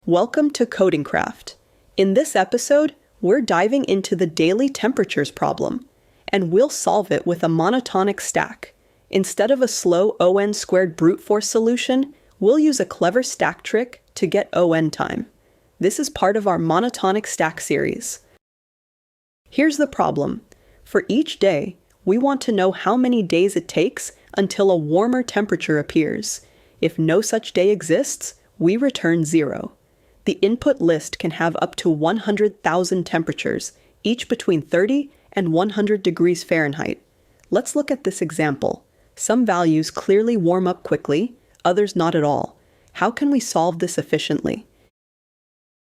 Welcome to CodingCraft. In this episode, we're diving into the daily temperatures problem, and we'll solve it with a monotonic stack. Instead of a slow O(n) squared brute force solution, we'll use a clever stack trick to get O(n) time. This is part of our monotonic stack series. Here's the problem. For each day, we want to know how many days it takes until a warmer temperature appears. If no such day exists, we return 0. The input list can have up to 100,000 temperatures, each between 30 and 100 degrees Fahrenheit. Let's look at this example. Some values clearly warm up quickly, others not at all. How can we solve this efficiently?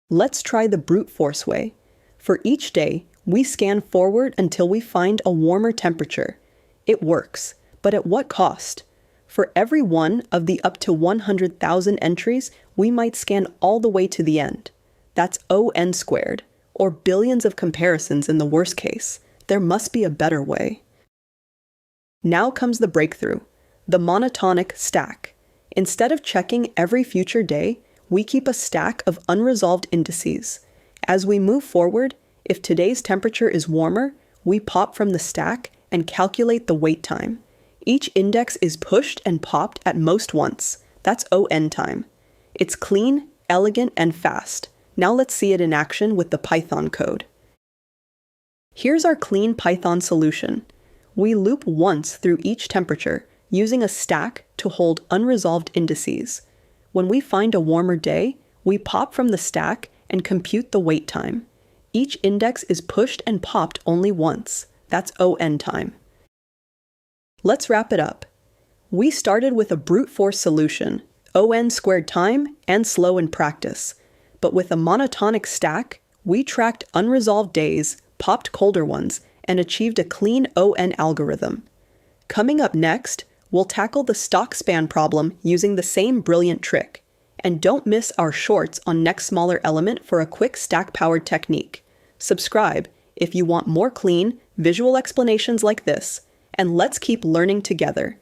Let's try the brute force way. For each day, we scan forward until we find a warmer temperature. It works, but at what cost? For every one of the up to 100,000 entries, we might scan all the way to the end. That's O(n) squared, or billions of comparisons in the worst case. There must be a better way. Now comes the breakthrough, the monotonic stack. Instead of checking every future day, we keep a stack of unresolved indices. As we move forward, if today's temperature is warmer, we pop from the stack and calculate the wait time. Each index is pushed and popped at most once. That's O(n) time. It's clean, elegant, and fast. Now let's see it in action with the Python code. Here's our clean Python solution. We loop once through each temperature, using a stack to hold unresolved indices. When we find a warmer day, we pop from the stack and compute the wait time. Each index is pushed and popped only once. That's O(n) time. Let's wrap it up. We started with a brute force solution, O(n) squared time, and slow in practice. But with a monotonic stack, we tracked unresolved days, popped colder ones, and achieved a clean O(n) algorithm. Coming up next, we'll tackle the stock span problem using the same brilliant trick. And don't miss our shorts on next smaller element for a quick stack-powered technique. Subscribe if you want more clean, visual explanations like this. And let's keep learning together.